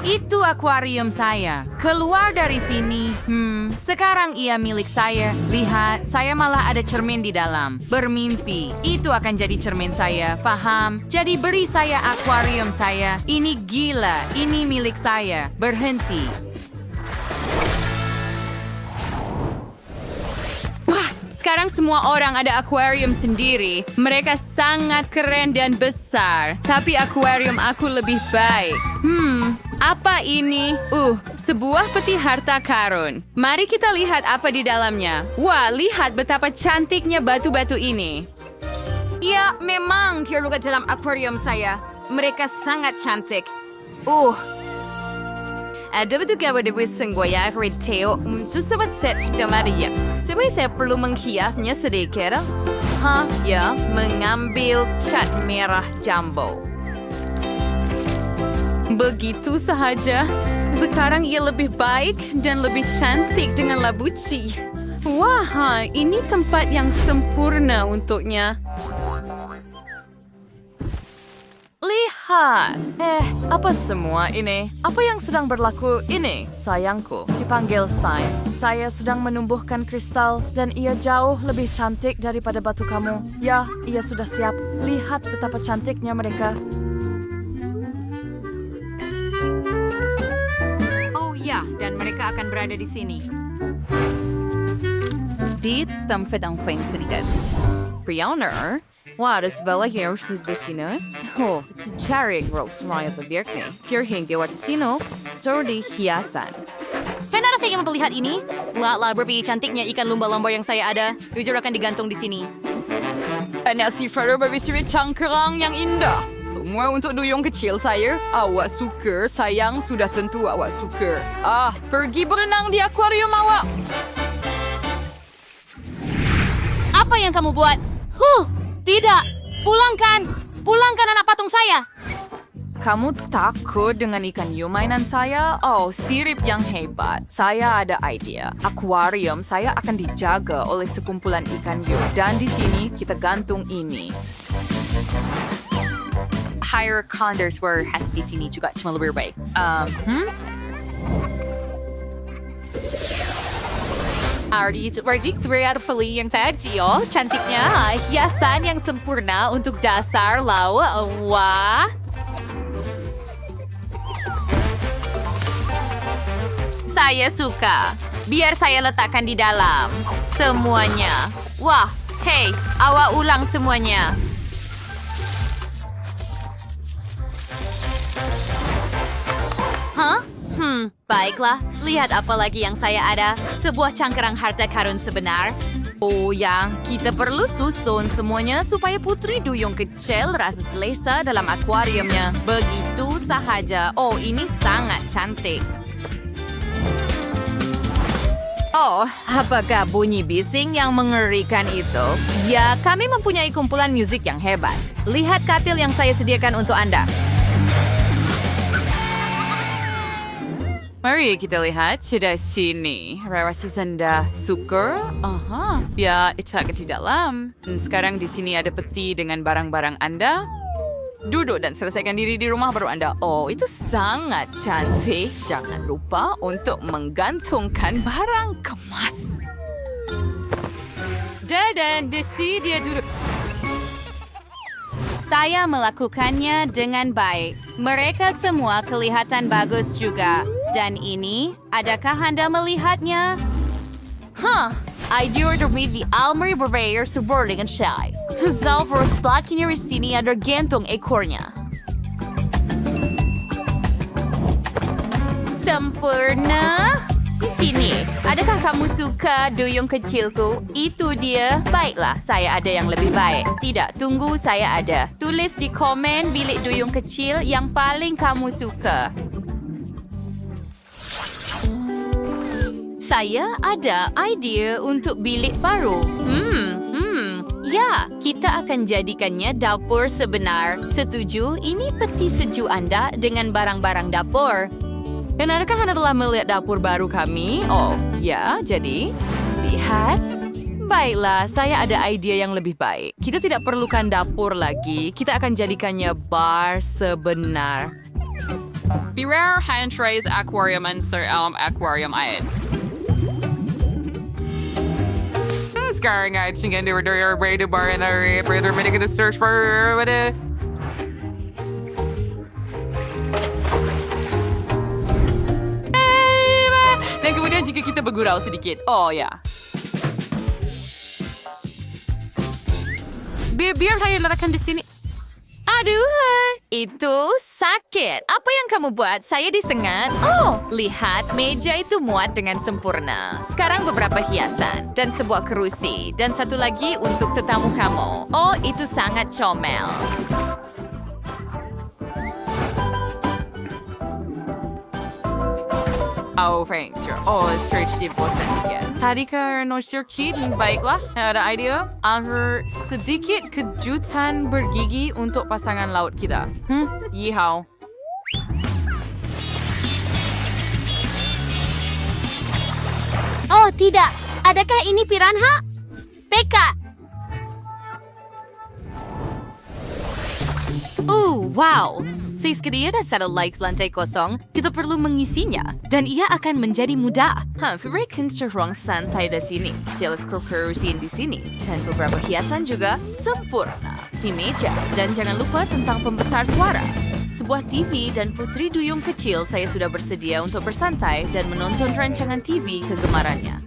Itu akuarium saya. Keluar dari sini. Sekarang ia milik saya. Lihat, saya malah ada cermin di dalam. Bermimpi. Itu akan jadi cermin saya, paham? Jadi beri saya akuarium saya. Ini gila. Ini milik saya. Berhenti. Wah, sekarang semua orang ada akuarium sendiri. Mereka sangat keren dan besar. Tapi akuarium aku lebih baik. Apa ini? Sebuah peti harta karun. Mari kita lihat apa di dalamnya. Wah, lihat betapa cantiknya batu-batu ini. Ya, memang terluka dalam akuarium saya. Mereka sangat cantik. Ada betul kabar di Senggoya Retail untuk sobat set sudah Maria. Sebenarnya saya perlu menghiasnya sedikit. Ya, mengambil cat merah jumbo. Begitu sahaja. Sekarang ia lebih baik dan lebih cantik dengan labuci. Wah, ini tempat yang sempurna untuknya. Lihat. Apa semua ini? Apa yang sedang berlaku ini? Sayangku, dipanggil Sains. Saya sedang menumbuhkan kristal dan ia jauh lebih cantik daripada batu kamu. Ya, ia sudah siap. Lihat betapa cantiknya mereka. Dan mereka akan berada di sini. Di tempat yang paling sedikit. Brianna, wah, ada sebelah yang harus di sini. Cari Rose Ryan Birkney. Hingga waktu sini, sordi hiasan. Benar saya ingin melihat ini? Lihatlah berapa cantiknya ikan lumba-lumba yang saya ada. User akan digantung di sini. Anak si Farah berbisiri cangkerang yang indah. Semua untuk duyung kecil saya. Awak suka, sayang, sudah tentu awak suka. Pergi berenang di akuarium awak. Apa yang kamu buat? Tidak. Pulangkan anak patung saya. Kamu takut dengan ikan hiu mainan saya? Sirip yang hebat. Saya ada idea. Akuarium saya akan dijaga oleh sekumpulan ikan hiu. Dan di sini kita gantung ini. Higher condors were has di sini juga cuma lebih baik. Ardi sebenarnya peli yang tadi, cantiknya hiasan yang sempurna untuk dasar laut. Wah. Saya suka. Biar saya letakkan di dalam. Semuanya. Wah, hey, awak ulang semuanya. Baiklah. Lihat apa lagi yang saya ada. Sebuah cangkerang harta karun sebenar. Kita perlu susun semuanya supaya putri duyung kecil rasa selesa dalam akuariumnya. Begitu sahaja. Ini sangat cantik. Apakah bunyi bising yang mengerikan itu? Ya, kami mempunyai kumpulan musik yang hebat. Lihat katil yang saya sediakan untuk Anda. Mari kita lihat sudah sini. Rasa Anda suka? Ya, itu akan di dalam. Dan sekarang di sini ada peti dengan barang-barang Anda. Duduk dan selesaikan diri di rumah baru Anda. Itu sangat cantik. Jangan lupa untuk menggantungkan barang kemas. Dan di sini dia duduk. Saya melakukannya dengan baik. Mereka semua kelihatan bagus juga. Dan ini, adakah Anda melihatnya? Idea to meet the Almari Barrier Subordinate and Size. Zalver Blackini di sini ada gantung ekornya. Sempurna. Di sini, adakah kamu suka duyung kecilku? Itu dia. Baiklah, saya ada yang lebih baik. Tidak, tunggu, saya ada. Tulis di komen bilik duyung kecil yang paling kamu suka. Saya ada idea untuk bilik baru. Ya, kita akan jadikannya dapur sebenar. Setuju? Ini peti sejuk Anda dengan barang-barang dapur. Dan adakah Anda telah melihat dapur baru kami? Ya, jadi lihat. Baiklah, saya ada ide yang lebih baik. Kita tidak perlukan dapur lagi. Kita akan jadikannya bar sebenar. Birer Hantrays Aquariumen sa aquarium ayat. Sekarang ay tingin dari radio bar and area brother making a search for what dan kemudian jika kita bergurau sedikit. Oh ya. Biar saya letakkan di sini. Aduh, itu sakit. Apa yang kamu buat? Saya disengat. Oh, lihat, meja itu muat dengan sempurna. Sekarang beberapa hiasan dan sebuah kerusi. Dan satu lagi untuk tetamu kamu. Oh, itu sangat comel. Oh, thanks. Oh, search di bosan again. Tadi karena Sirkit, baiklah. Ada idea? Ada sedikit kejutan bergigi untuk pasangan laut kita. Yihau. Oh, tidak. Adakah ini piranha? Peka. Wow. Sesekali ada satu likes lantai kosong, kita perlu mengisinya. Dan ia akan menjadi mudah. Berikan ruang santai di sini. Teleskop kerusian di sini. Dan beberapa hiasan juga sempurna. Di meja. Dan jangan lupa tentang pembesar suara. Sebuah TV dan putri duyung kecil saya sudah bersedia untuk bersantai dan menonton rancangan TV kegemarannya.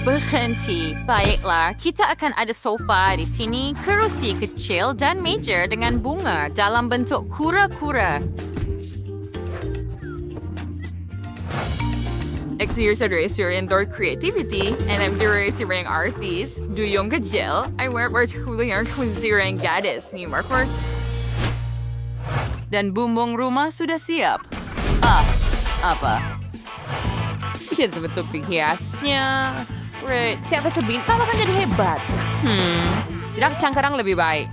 Berhenti. Baiklah, kita akan ada sofa di sini, kerusi kecil dan meja dengan bunga dalam bentuk kura-kura. Exercise your indoor creativity, and I'm curious yung artist. Duyong kecil, I wear particular considering gadis ni Markor. Dan bumbung rumah sudah siap. Apa? Kita bentuk hiasnya. Right. Siapa sebintang akan jadi hebat. Tidak cangkarang lebih baik.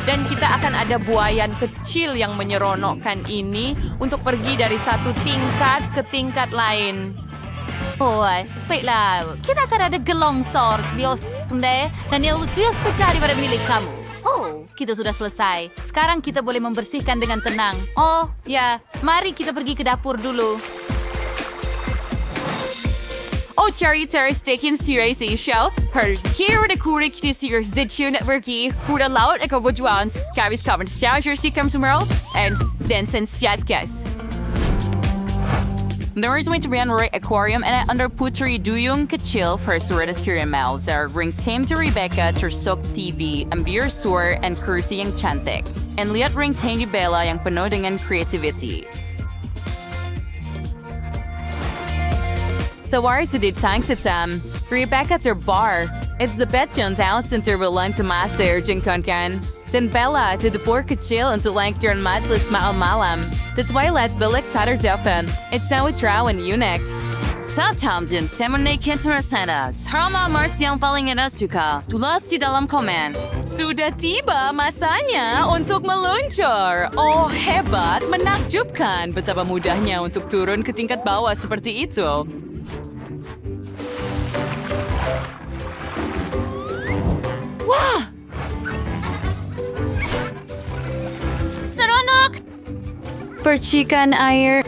Dan kita akan ada buayan kecil yang menyeronokkan ini untuk pergi dari satu tingkat ke tingkat lain. Baiklah. Kita akan ada gelongsor bios dan yang lebih spektakuler daripada milik kamu. Oh, kita sudah selesai. Sekarang kita boleh membersihkan dengan tenang. Oh, ya. Mari kita pergi ke dapur dulu. Oh, Cherry taking serious show. Her here the kurik to see your zitchu networky, who the loud echo woodwans, Gaby's covered charger she comes tomorrow, and then sends fiat guys. There is going to be an aquarium and under putri duyung kecil first to rediscuring mouse brings him to Rebecca tersok TV, and beer store and kursi yang cantik. And lihat rings Handy Bella yang penuh dengan creativity. The wires did tanks at Rebecca at her bar. It's the Betjon's house since they're willing to master Jinkonkan. Then Bella did the poor kecil untuk like during madless malam. The Twilight bilik tatter defen. It's now with Drow and Eunuch. Satam Jim Semonay Kinterasanas. Harama Mars yang paling ina suka. Tulas di dalam komen. Sudah tiba masanya untuk meluncur. Oh, hebat, menakjubkan. Betapa mudahnya untuk turun ke tingkat bawah seperti itu. Wah! Seronok! Percikan air.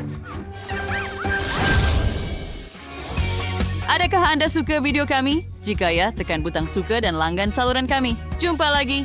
Adakah Anda suka video kami? Jika ya, tekan butang suka dan langgan saluran kami. Jumpa lagi!